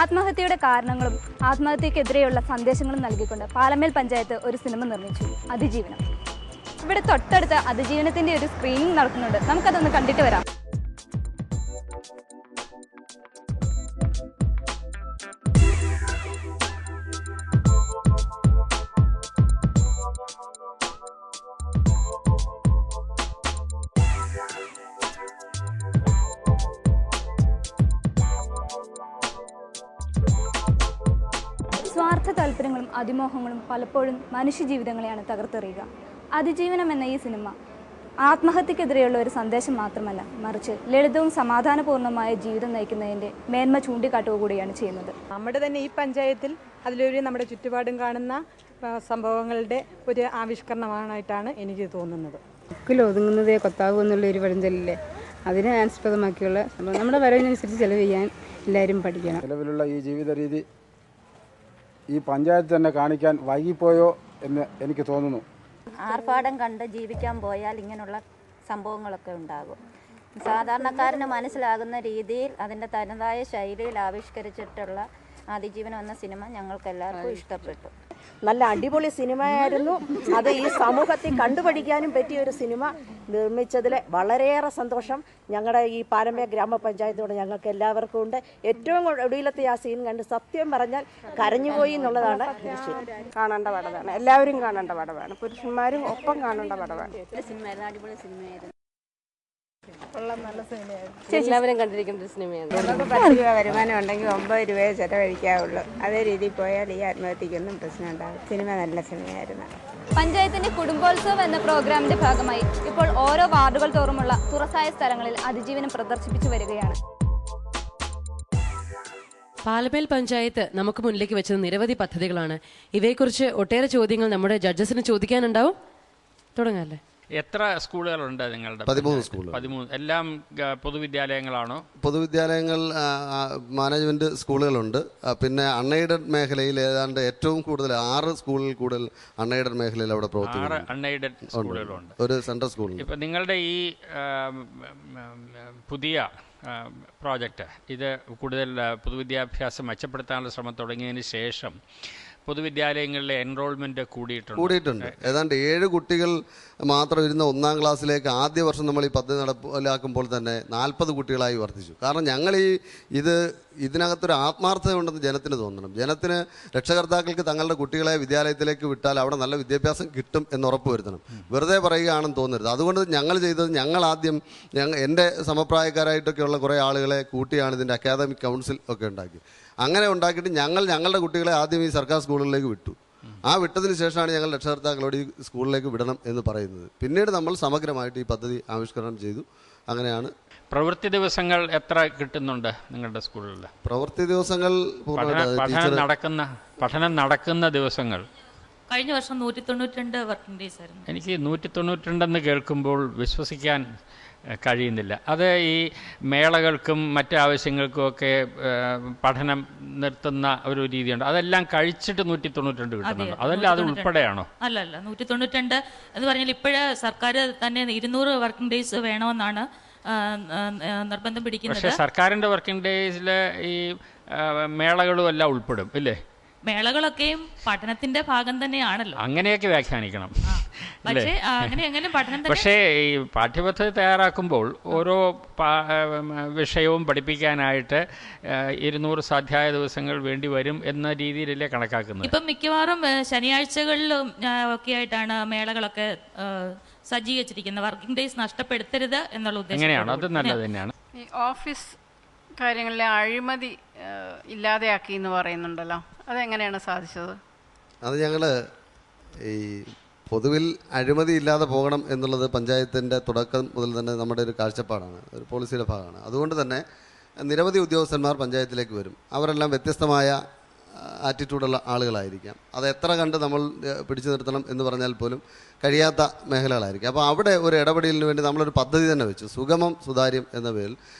ആത്മഹത്യയുടെ കാരണങ്ങളും ആത്മഹത്യക്കെതിരെയുള്ള സന്ദേശങ്ങളും നൽകിക്കൊണ്ട് പാലമേൽ പഞ്ചായത്ത് ഒരു സിനിമ നിർമ്മിച്ചു, അതിജീവനം. ഇവിടെ തൊട്ടടുത്ത് അതിജീവനത്തിന്റെ ഒരു സ്ക്രീനിങ് നടക്കുന്നുണ്ട്. നമുക്കതൊന്ന് കണ്ടിട്ട് വരാം. സ്വാർത്ഥ താല്പര്യങ്ങളും അതിമോഹങ്ങളും പലപ്പോഴും മനുഷ്യജീവിതങ്ങളെയാണ് തകർത്തെറിയുക. അതിജീവനം എന്ന ഈ സിനിമ ആത്മഹത്യക്കെതിരെയുള്ള ഒരു സന്ദേശം മാത്രമല്ല, മറിച്ച് ലളിതവും സമാധാനപൂർണ്ണമായ ജീവിതം നയിക്കുന്നതിൻ്റെ മേന്മ ചൂണ്ടിക്കാട്ടുക കൂടിയാണ് ചെയ്യുന്നത്. നമ്മുടെ തന്നെ ഈ പഞ്ചായത്തിൽ അതിലൊരു നമ്മുടെ ചുറ്റുപാടും കാണുന്ന സംഭവങ്ങളുടെ ഒരു ആവിഷ്കരണമായിട്ടാണ് എനിക്ക് തോന്നുന്നത്. ഒതുങ്ങുന്നതേ കൊത്താവൂ എന്നുള്ള ഒരു പഴഞ്ചൊല്ലില്ലേ, അതിനെ ആസ്പദമാക്കിയുള്ള സംഭവം. നമ്മുടെ വരവിനനുസരിച്ച് ചെലവ് ചെയ്യാൻ എല്ലാവരും പഠിക്കണം. നിലവിലുള്ള ഈ ജീവിത രീതി ഈ പഞ്ചായത്ത് തന്നെ കാണിക്കാൻ വൈകിപ്പോയോ എന്ന് എനിക്ക് തോന്നുന്നു. ആർഭാടം കണ്ട് ജീവിക്കാൻ പോയാൽ ഇങ്ങനെയുള്ള സംഭവങ്ങളൊക്കെ ഉണ്ടാകും. സാധാരണക്കാരന് മനസ്സിലാകുന്ന രീതിയിൽ അതിൻ്റെ തനതായ ശൈലിയിൽ ആവിഷ്കരിച്ചിട്ടുള്ള അതിജീവനം എന്ന സിനിമ ഞങ്ങൾക്ക് എല്ലാവർക്കും ഇഷ്ടപ്പെട്ടു. നല്ല അടിപൊളി സിനിമയായിരുന്നു. അത് ഈ സമൂഹത്തിൽ കണ്ടുപഠിക്കാനും പറ്റിയ ഒരു സിനിമ നിർമ്മിച്ചതിൽ വളരെയേറെ സന്തോഷം ഞങ്ങളുടെ ഈ പാലമേൽ ഗ്രാമപഞ്ചായത്തോട് ഞങ്ങൾക്ക് എല്ലാവർക്കും ഉണ്ട്. ഏറ്റവും ഒടുവിലത്തെ ആ സീൻ കണ്ട് സത്യം പറഞ്ഞാൽ കരഞ്ഞുപോയി എന്നുള്ളതാണ്. കാണേണ്ട പടമാണ്, എല്ലാവരും കാണേണ്ട പടമാണ്, പുരുഷന്മാരും ഒപ്പം കാണേണ്ട പടമാണ്. അടിപൊളി സിനിമയായിരുന്നു. എല്ലാവരും കണ്ടിരിക്കുന്ന ഒരു സിനിമയാണ്. നമുക്ക് 10 രൂപ വരുമാനം ഉണ്ടെങ്കിൽ 9 രൂപയെ ചെലവഴിക്കാവുള്ളൂ. അതേ രീതിയിൽ പോയാൽ ഈ ആത്മഹത്യക്കൊന്നും പ്രശ്നം ഉണ്ടാകും. സിനിമ നല്ല സിനിമയായിരുന്നു. പഞ്ചായത്തിന്റെ കുടുംബോത്സവം എന്ന പ്രോഗ്രാമിന്റെ ഭാഗമായി ഇപ്പോൾ ഓരോ വാർഡുകൾ തോറുമുള്ള തുറസായ സ്ഥലങ്ങളിൽ അതിജീവനം പ്രദർശിപ്പിച്ചു വരികയാണ്. പാലമേൽ പഞ്ചായത്ത് നമുക്ക് മുന്നിലേക്ക് വെച്ചത് നിരവധി പദ്ധതികളാണ്. ഇവയെക്കുറിച്ച് ഒട്ടേറെ ചോദ്യങ്ങൾ നമ്മുടെ ജഡ്ജസിന് ചോദിക്കാനുണ്ടാവും. തുടങ്ങാല്ലേ? എത്ര സ്കൂളുകളുണ്ട് നിങ്ങളുടെ? 13 സ്കൂളുകൾ. 13. എല്ലാം പൊതുവിദ്യാലയങ്ങളാണോ? പൊതുവിദ്യാലയങ്ങൾ, മാനേജ്മെൻറ്റ് സ്കൂളുകളുണ്ട്. പിന്നെ അൺഎയ്ഡഡ് മേഖലയിൽ ഏതാണ്ട് ഏറ്റവും കൂടുതൽ 6 സ്കൂളിൽ കൂടുതൽ അൺഎയ്ഡഡ് മേഖലയിൽ അവിടെ പ്രവർത്തിക്കുന്നു. 6 അൺഎയ്ഡഡ് സ്കൂളുകളുണ്ട്, ഒരു സെൻട്രൽ സ്കൂളുണ്ട്. ഇപ്പം നിങ്ങളുടെ ഈ പുതിയ പ്രോജക്റ്റ് ഇത് കൂടുതൽ പൊതുവിദ്യാഭ്യാസം മെച്ചപ്പെടുത്താനുള്ള ശ്രമം തുടങ്ങിയതിന് ശേഷം പൊതുവിദ്യാലയങ്ങളിലെ എൻറോൾമെൻറ്റ് കൂടിയിട്ടുണ്ട്. ഏതാണ്ട് 7 കുട്ടികൾ മാത്രം ഇരുന്ന 1-ാം ക്ലാസ്സിലേക്ക് ആദ്യ വർഷം നമ്മൾ ഈ പദ്ധതി നടപ്പിലാക്കുമ്പോൾ തന്നെ 40 കുട്ടികളായി വർദ്ധിച്ചു. കാരണം ഞങ്ങൾ ഇതിനകത്തൊരു ആത്മാർത്ഥതയുണ്ടെന്ന് ജനത്തിന് തോന്നണം. ജനത്തിന് രക്ഷകർത്താക്കൾക്ക് തങ്ങളുടെ കുട്ടികളെ വിദ്യാലയത്തിലേക്ക് വിട്ടാൽ അവിടെ നല്ല വിദ്യാഭ്യാസം കിട്ടും എന്ന് ഉറപ്പ് വരുത്തണം. വെറുതെ പറയുകയാണെന്ന് തോന്നരുത്. അതുകൊണ്ട് ഞങ്ങൾ ചെയ്തത്, ഞങ്ങൾ ആദ്യം എൻ്റെ സമപ്രായക്കാരായിട്ടൊക്കെയുള്ള കുറേ ആളുകളെ കൂട്ടിയാണ് ഇതിൻ്റെ അക്കാദമിക് കൗൺസിൽ ഒക്കെ ഉണ്ടാക്കി. അങ്ങനെ ഉണ്ടാക്കിയിട്ട് ഞങ്ങളുടെ കുട്ടികളെ ആദ്യം ഈ സർക്കാർ സ്കൂളുകളിലേക്ക് വിട്ടു. ആ വിട്ടതിന് ശേഷമാണ് ഞങ്ങൾ രക്ഷകർത്താക്കളോട് ഈ സ്കൂളിലേക്ക് വിടണം എന്ന് പറയുന്നത്. പിന്നീട് നമ്മൾ സമഗ്രമായിട്ട് ഈ പദ്ധതി ആവിഷ്കരണം ചെയ്തു. അങ്ങനെയാണ്. പ്രവൃത്തി ദിവസങ്ങൾ എത്ര കിട്ടുന്നുണ്ട് നിങ്ങളുടെ സ്കൂളിൽ? പ്രവൃത്തി ദിവസങ്ങൾ പഠനം നടക്കുന്ന ദിവസങ്ങൾ കഴിഞ്ഞ വർഷം 192 വർക്കിംഗ് ഡേയ്സ് ആയിരുന്നു. എനിക്ക് 192 കേൾക്കുമ്പോൾ വിശ്വസിക്കാൻ കഴിയുന്നില്ല. അത് ഈ മേളകൾക്കും മറ്റ് ആവശ്യങ്ങൾക്കും ഒക്കെ പഠനം നിർത്തുന്ന ഒരു രീതിയുണ്ട്. അതെല്ലാം കഴിച്ചിട്ട് 192 കിട്ടുന്നുണ്ട്. അതല്ല, അത് ഉൾപ്പെടെയാണോ? അല്ല, 192 എന്ന് പറഞ്ഞാൽ ഇപ്പോഴേ സർക്കാർ തന്നെ 200 വർക്കിംഗ് ഡേയ്സ് വേണമെന്നാണ് നിർബന്ധം പിടിക്കുന്നത്. പക്ഷേ സർക്കാരിൻ്റെ വർക്കിംഗ് ഡേയ്സിൽ ഈ മേളകളും എല്ലാം ഉൾപ്പെടും ഇല്ലേ? മേളകളൊക്കെയും പഠനത്തിന്റെ ഭാഗം തന്നെയാണല്ലോ. അങ്ങനെയൊക്കെ വ്യാഖ്യാനിക്കണം. പക്ഷേ ഈ പാഠ്യപദ്ധതി തയ്യാറാക്കുമ്പോൾ ഓരോ വിഷയവും പഠിപ്പിക്കാനായിട്ട് 200 സ്വാധ്യായ ദിവസങ്ങൾ വേണ്ടി വരും എന്ന രീതിയിലല്ലേ കണക്കാക്കുന്നത്? ഇപ്പം മിക്കവാറും ശനിയാഴ്ചകളിലും ഒക്കെ ആയിട്ടാണ് മേളകളൊക്കെ സജ്ജീകരിച്ചിരിക്കുന്നത്. വർക്കിംഗ് ഡേയ്സ് നഷ്ടപ്പെടുത്തരുത് എന്നുള്ള ഉദ്ദേശം. എങ്ങനെയാണ്? അത് നല്ലത് തന്നെയാണ്. ഈ ഓഫീസ് കാര്യങ്ങളിലെ അഴിമതി ഇല്ലാതെയാക്കി എന്ന് പറയുന്നുണ്ടല്ലോ, അതെങ്ങനെയാണ് സാധിച്ചത്? അത് ഞങ്ങൾ ഈ പൊതുവിൽ അഴിമതി ഇല്ലാതെ പോകണം എന്നുള്ളത് പഞ്ചായത്തിൻ്റെ തുടക്കം മുതൽ തന്നെ നമ്മുടെ ഒരു കാഴ്ചപ്പാടാണ്, ഒരു പോളിസിയുടെ ഭാഗമാണ്. അതുകൊണ്ട് തന്നെ നിരവധി ഉദ്യോഗസ്ഥന്മാർ പഞ്ചായത്തിലേക്ക് വരും. അവരെല്ലാം വ്യത്യസ്തമായ ആറ്റിറ്റ്യൂഡുള്ള ആളുകളായിരിക്കാം. അത് എത്ര കണ്ട് നമ്മൾ പിടിച്ചു നിർത്തണം എന്ന് പറഞ്ഞാൽ പോലും കഴിയാത്ത മേഖലകളായിരിക്കും. അപ്പോൾ അവിടെ ഒരു ഇടപെടലിന് വേണ്ടി നമ്മളൊരു പദ്ധതി തന്നെ വെച്ചു. സുഗമം സുതാര്യം എന്ന പേരിൽ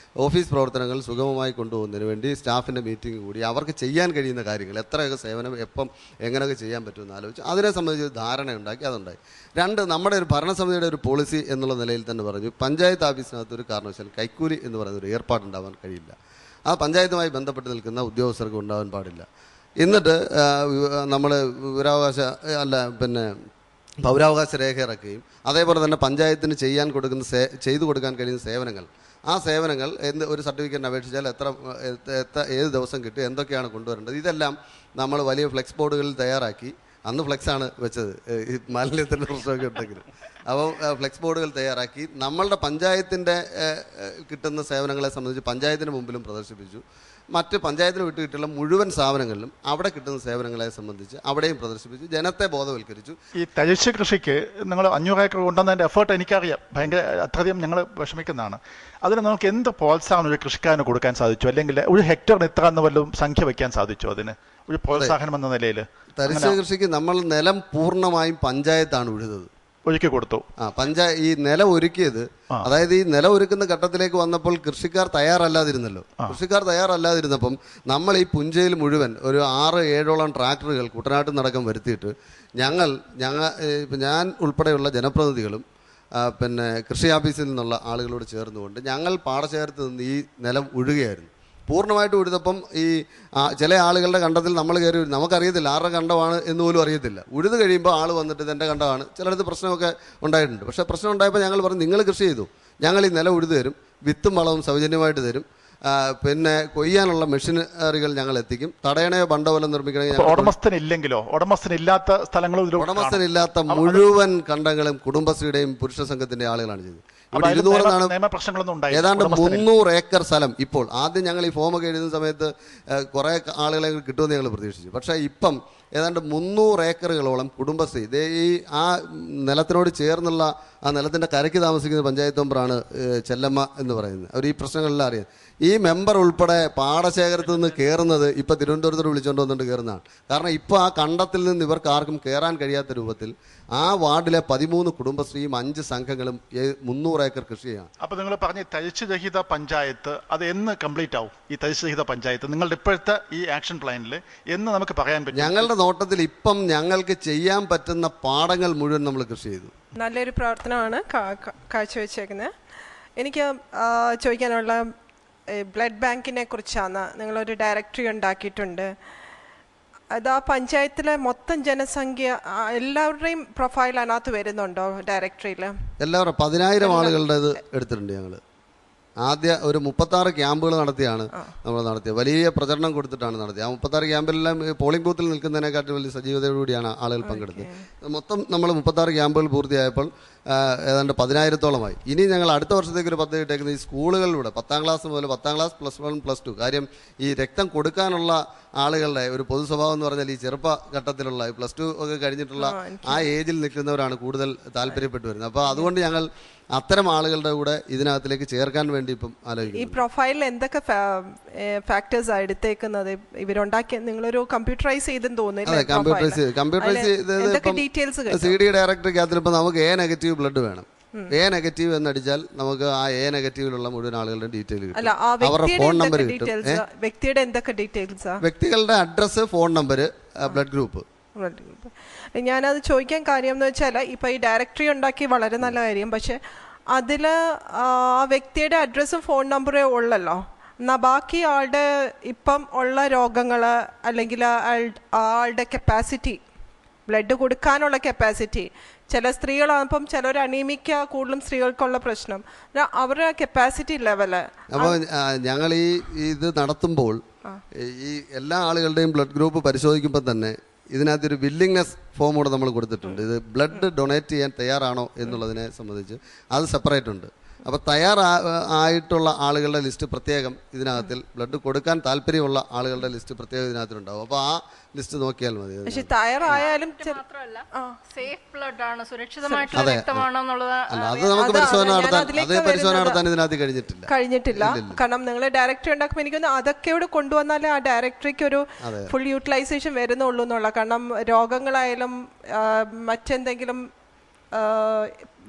ഓഫീസ് പ്രവർത്തനങ്ങൾ സുഗമമായി കൊണ്ടുപോകുന്നതിന് വേണ്ടി സ്റ്റാഫിൻ്റെ മീറ്റിംഗ് കൂടി അവർക്ക് ചെയ്യാൻ കഴിയുന്ന കാര്യങ്ങൾ എത്രയൊക്കെ സേവനം എപ്പം എങ്ങനെയൊക്കെ ചെയ്യാൻ പറ്റുമെന്ന് ആലോചിച്ച് അതിനെ സംബന്ധിച്ച് ധാരണയുണ്ടാക്കി. അതുണ്ടായി. 2, നമ്മുടെ ഒരു ഭരണസമിതിയുടെ ഒരു പോളിസി എന്നുള്ള നിലയിൽ തന്നെ പറഞ്ഞു, പഞ്ചായത്ത് ഓഫീസിനകത്ത് ഒരു കാരണവശാലും കൈക്കൂലി എന്ന് പറയുന്ന ഒരു ഏർപ്പാടുണ്ടാവാൻ കഴിയില്ല. ആ പഞ്ചായത്തുമായി ബന്ധപ്പെട്ട് നിൽക്കുന്ന ഉദ്യോഗസ്ഥർക്ക് ഉണ്ടാവാൻ പാടില്ല. എന്നിട്ട് നമ്മൾ വിവരാവകാശ പൗരാവകാശ രേഖ ഇറക്കുകയും അതേപോലെ തന്നെ പഞ്ചായത്തിന് ചെയ്തു കൊടുക്കാൻ കഴിയുന്ന സേവനങ്ങൾ, ആ സേവനങ്ങൾ ഒരു സർട്ടിഫിക്കറ്റിന് അപേക്ഷിച്ചാൽ ഏത് ദിവസം കിട്ടും, എന്തൊക്കെയാണ് കൊണ്ടുവരേണ്ടത്, ഇതെല്ലാം നമ്മൾ വലിയ ഫ്ലെക്സ് ബോർഡുകളിൽ തയ്യാറാക്കി. അന്ന് ഫ്ലെക്സാണ് വെച്ചത്, ഈ മാലിന്യത്തിൻ്റെ പ്രശ്നമൊക്കെ ഉണ്ടെങ്കിൽ. അപ്പോൾ ഫ്ലെക്സ് ബോർഡുകൾ തയ്യാറാക്കി നമ്മളുടെ പഞ്ചായത്തിൻ്റെ കിട്ടുന്ന സേവനങ്ങളെ സംബന്ധിച്ച് പഞ്ചായത്തിന് മുമ്പിലും പ്രദർശിപ്പിച്ചു. മറ്റ് പഞ്ചായത്തിന് കിട്ടിയിട്ടുള്ള മുഴുവൻ സ്ഥാപനങ്ങളിലും അവിടെ കിട്ടുന്ന സേവനങ്ങളെ സംബന്ധിച്ച് അവിടെയും പ്രദർശിപ്പിച്ചു, ജനത്തെ ബോധവൽക്കരിച്ചു. ഈ തരിശ് കൃഷിക്ക് നിങ്ങൾ 500 ഏക്കർ കൊണ്ടുവന്നതിൻ്റെ എഫേർട്ട് എനിക്കറിയാം, ഭയങ്കര അത്രയധികം ഞങ്ങൾ വിഷമിക്കുന്നതാണ്. അതിന് നമുക്ക് എന്ത് പ്രോത്സാഹനം ഒരു കൃഷിക്കാരന് കൊടുക്കാൻ സാധിച്ചു, അല്ലെങ്കിൽ ഒരു ഹെക്ടറിന് ഇത്ര എന്ന് വല്ലതും സംഖ്യ വയ്ക്കാൻ സാധിച്ചു അതിന് ഒരു പ്രോത്സാഹനം എന്ന നിലയിൽ? തരിശ് കൃഷിക്ക് നമ്മൾ നിലം പൂർണ്ണമായും പഞ്ചായത്താണ് ഉഴുതത്, ഒരുക്കി കൊടുത്തു. ഈ നിലം ഒരുക്കിയത്, അതായത് ഈ നിലം ഒരുക്കുന്ന ഘട്ടത്തിലേക്ക് വന്നപ്പോൾ കൃഷിക്കാർ തയ്യാറല്ലാതിരുന്നപ്പം നമ്മൾ ഈ പുഞ്ചയിൽ മുഴുവൻ ഒരു 6-7ഓളം ട്രാക്ടറുകൾ കുട്ടനാട്ടിൽ നടക്കം വരുത്തിയിട്ട് ഞാൻ ഉൾപ്പെടെയുള്ള ജനപ്രതിനിധികളും കൃഷി ഓഫീസിൽ നിന്നുള്ള ആളുകളോട് ചേർന്നുകൊണ്ട് ഞങ്ങൾ പാടശേഖരത്ത് നിന്ന് ഈ നിലം ഉഴുകയായിരുന്നു. പൂർണ്ണമായിട്ട് ഉഴുതപ്പം ഈ ചില ആളുകളുടെ കണ്ടത്തിൽ നമ്മൾ കയറി, നമുക്കറിയത്തില്ല ആരുടെ കണ്ടമാണ് എന്ന് പോലും അറിയത്തില്ല. ഉഴുത് കഴിയുമ്പോൾ ആൾ വന്നിട്ട് ഇതെൻ്റെ കണ്ടമാണ്. ചിലടത്ത് പ്രശ്നമൊക്കെ ഉണ്ടായിട്ടുണ്ട്. പക്ഷേ പ്രശ്നം ഉണ്ടായപ്പോൾ ഞങ്ങൾ പറഞ്ഞു, നിങ്ങൾ കൃഷി ചെയ്തു, ഞങ്ങൾ ഈ നിലം ഉഴുത് തരും, വിത്തും വളവും സൗജന്യമായിട്ട് തരും, കൊയ്യാനുള്ള മെഷീനറികൾ ഞങ്ങൾ എത്തിക്കും, തടയണയോ ബണ്ടവലം നിർമ്മിക്കണമെങ്കിൽ ഉടമസ്ഥനില്ലാത്ത മുഴുവൻ കണ്ടങ്ങളും കുടുംബശ്രീയുടെയും പുരുഷ സംഘത്തിൻ്റെ ആളുകളാണ് ചെയ്തത്. ഇവിടെ 200 ഏതാണ്ട് 300 ഏക്കർ സ്ഥലം. ഇപ്പോൾ ആദ്യം ഞങ്ങൾ ഈ ഫോമൊക്കെ എഴുതുന്ന സമയത്ത് കുറേ ആളുകളെ കിട്ടുമെന്ന് ഞങ്ങൾ പ്രതീക്ഷിച്ചു. പക്ഷേ ഇപ്പം ഏതാണ്ട് 300 ഏക്കറുകളോളം കുടുംബശ്രീ ആ നിലത്തിനോട് ചേർന്നുള്ള ആ നിലത്തിൻ്റെ കരയ്ക്ക് താമസിക്കുന്ന പഞ്ചായത്ത് മെമ്പറാണ് ചെല്ലമ്മ എന്ന് പറയുന്നത്. അവർ ഈ പ്രശ്നങ്ങളെല്ലാം അറിയാം. ഈ മെമ്പർ ഉൾപ്പെടെ പാടശേഖരത്ത് നിന്ന് കയറുന്നത് ഇപ്പോൾ തിരുവനന്തപുരത്തോട് വിളിച്ചുകൊണ്ട് വന്നിട്ട് കയറുന്നതാണ്. കാരണം ഇപ്പോൾ ആ കണ്ടത്തിൽ നിന്ന് ഇവർക്ക് ആർക്കും കയറാൻ കഴിയാത്ത രൂപത്തിൽ ആ വാർഡിലെ 13 കുടുംബശ്രീയും 5 സംഘങ്ങളും 300 ഏക്കർ കൃഷി ചെയ്യണം. അപ്പോൾ നിങ്ങൾ പറഞ്ഞ തരിശ് രഹിത പഞ്ചായത്ത് അത് എന്ന് കംപ്ലീറ്റ് ആവും? ഈ തരിശ് രഹിത പഞ്ചായത്ത് നിങ്ങളുടെ ഇപ്പോഴത്തെ ഈ ആക്ഷൻ പ്ലാനിൽ എന്ന് നമുക്ക് പറയാൻ പറ്റും? ഞങ്ങളുടെ നോട്ടത്തിൽ ഇപ്പം ഞങ്ങൾക്ക് ചെയ്യാൻ പറ്റുന്ന പാടങ്ങൾ മുഴുവൻ നമ്മൾ കൃഷി ചെയ്തു. നല്ലൊരു പ്രവർത്തനമാണ് കാഴ്ചവെച്ചേക്കുന്നത്. എനിക്ക് ചോദിക്കാനുള്ള ബ്ലഡ് ബാങ്കിനെ കുറിച്ചാണ്. നിങ്ങളൊരു ഡയറക്ടറി ഉണ്ടാക്കിയിട്ടുണ്ട്. അത് ആ പഞ്ചായത്തിലെ മൊത്തം ജനസംഖ്യ എല്ലാവരുടെയും പ്രൊഫൈൽ അതിനകത്ത് വരുന്നുണ്ടോ ഡയറക്ടറിയിൽ? എല്ലാവരും 10,000 ആളുകളുടെ ഇത് എടുത്തിട്ടുണ്ട് ഞങ്ങൾ. ആദ്യം ഒരു 36 ക്യാമ്പുകൾ നടത്തിയാണ് നമ്മൾ നടത്തിയത്. വലിയ പ്രചരണം കൊടുത്തിട്ടാണ് നടത്തിയത്. ആ 36 ക്യാമ്പിലെല്ലാം പോളിംഗ് ബൂത്തിൽ നിൽക്കുന്നതിനെക്കാട്ടും വലിയ സജീവതയോടുകൂടിയാണ് ആളുകൾ പങ്കെടുത്തത്. മൊത്തം നമ്മൾ 36 ക്യാമ്പുകൾ പൂർത്തിയായപ്പോൾ ഏതാണ്ട് 10,000-ഓളമായി. ഇനി ഞങ്ങൾ അടുത്ത വർഷത്തേക്ക് ഒരു പദ്ധതി ഇട്ടേക്കുന്നത് ഈ സ്കൂളുകളിലൂടെ 10ാം ക്ലാസ് മുതൽ 10ാം ക്ലാസ് +1 +2 കാര്യം ഈ രക്തം കൊടുക്കാനുള്ള ആളുകളുടെ ഒരു പൊതു സ്വഭാവം എന്ന് പറഞ്ഞാൽ ഈ ചെറുപ്പഘട്ടത്തിലുള്ള +2 ഒക്കെ കഴിഞ്ഞിട്ടുള്ള ആ ഏജിൽ നിൽക്കുന്നവരാണ് കൂടുതൽ താല്പര്യപ്പെട്ടു വരുന്നത്. അപ്പോൾ അതുകൊണ്ട് ഞങ്ങൾ അത്തരം ആളുകളുടെ കൂടെ ഇതിനകത്തിലേക്ക് ചേർക്കാൻ വേണ്ടി ഇപ്പം ആലോചിക്കുന്നു. ഈ പ്രൊഫൈലിൽ എന്തൊക്കെ ഫാക്ടേഴ്സ് എടുത്തേക്കുന്നത്? ഇവരുണ്ടാക്കിയ നിങ്ങളൊരു കമ്പ്യൂട്ടറൈസ് ചെയ്തെന്ന് തോന്നുന്നു. കമ്പ്യൂട്ടറൈസ് CD ഡയറക്ടറിക്കകത്തിൽ ഇപ്പം നമുക്ക് A നെഗറ്റീവ് ബ്ലഡ് വേണം. A നെഗറ്റീവ് എന്നടിച്ചാൽ നമുക്ക് ആ A നെഗറ്റീവിലുള്ള മുഴുവൻ ആളുകളുടെ ഡീറ്റെയിൽ കിട്ടും. അവരുടെ ഫോൺ നമ്പർ കിട്ടും. വ്യക്തിയുടെ എന്തൊക്കെ ഡീറ്റെയിൽസ്? വ്യക്തികളുടെ address, phone number, blood group. ഞാനത് ചോദിക്കാൻ കാര്യം എന്ന് വെച്ചാൽ ഇപ്പോൾ ഈ ഡയറക്ടറി ഉണ്ടാക്കി വളരെ നല്ല കാര്യം. പക്ഷെ അതിൽ ആ വ്യക്തിയുടെ അഡ്രസ്സും ഫോൺ നമ്പറേ ഉള്ളല്ലോ. എന്നാൽ ബാക്കി ആളുടെ ഇപ്പം ഉള്ള രോഗങ്ങൾ അല്ലെങ്കിൽ ആളുടെ കപ്പാസിറ്റി, ബ്ലഡ് കൊടുക്കാനുള്ള കപ്പാസിറ്റി, ചില സ്ത്രീകളാകുമ്പം ചിലർ അനീമിക്ക കൂടുതലും സ്ത്രീകൾക്കുള്ള പ്രശ്നം, അവരുടെ കപ്പാസിറ്റി ലെവല്. അപ്പോൾ ഞങ്ങൾ ഇത് നടത്തുമ്പോൾ ഈ എല്ലാ ആളുകളുടെയും ബ്ലഡ് ഗ്രൂപ്പ് പരിശോധിക്കുമ്പോൾ തന്നെ ഇതിനകത്തൊരു വില്ലിങ്നെസ് ഫോം കൂടെ നമ്മൾ കൊടുത്തിട്ടുണ്ട്. ഇത് ബ്ലഡ് ഡൊണേറ്റ് ചെയ്യാൻ തയ്യാറാണോ എന്നുള്ളതിനെ സംബന്ധിച്ച് അത് സെപ്പറേറ്റ് ഉണ്ട്. അപ്പോൾ തയ്യാറായിട്ടുള്ള ആളുകളുടെ ലിസ്റ്റ് പ്രത്യേകം ഇതിനകത്തിൽ, ബ്ലഡ് കൊടുക്കാൻ താല്പര്യമുള്ള ആളുകളുടെ ലിസ്റ്റ് പ്രത്യേകം ഇതിനകത്തിലുണ്ടാവും. അപ്പോൾ ആ ലിസ്റ്റ് നോക്കിയാൽ മതി. പക്ഷേ തയ്യാറായാലും സേഫ് ബ്ലഡ് ആണ്, സുരക്ഷിതമായിട്ടുള്ള രക്തമാണോ എന്നുള്ളത് അത് നമുക്ക് പരിശോധന നടത്താൻ ഇതിനകത്ത് കഴിഞ്ഞിട്ടില്ല. കാരണം നിങ്ങൾ ഡയറക്ടറി ഉണ്ടാക്കുമ്പോൾ എനിക്കൊന്ന് അതൊക്കെ ഇവിടെ കൊണ്ടുവന്നാലേ ആ ഡയറക്ടറിക്ക് ഒരു ഫുൾ യൂട്ടിലൈസേഷൻ വരുന്നുള്ളൂ എന്നുള്ള. കാരണം രോഗങ്ങളായാലും മറ്റെന്തെങ്കിലും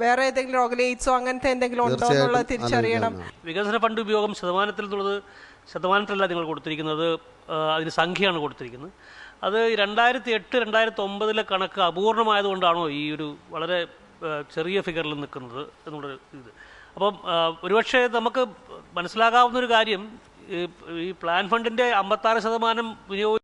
വേറെ ഏതെങ്കിലും രോഗം, എയ്ഡ്സോ അങ്ങനത്തെ എന്തെങ്കിലും ഉണ്ടോ എന്നുള്ളത് തിരിച്ചറിയണം. വികസന ഫണ്ട് ഉപയോഗം ശതമാനത്തിലല്ല നിങ്ങൾ കൊടുത്തിരിക്കുന്നത്, അതിന് സംഖ്യയാണ് കൊടുത്തിരിക്കുന്നത്. അത് 2008-2009 കണക്ക് അപൂർണമായതുകൊണ്ടാണോ ഈ ഒരു വളരെ ചെറിയ ഫിഗറിൽ നിൽക്കുന്നത് എന്നുള്ളൊരു ഇത്? അപ്പം ഒരുപക്ഷെ നമുക്ക് മനസ്സിലാകാവുന്നൊരു കാര്യം, ഈ പ്ലാൻ ഫണ്ടിൻ്റെ 56% വിനിയോഗം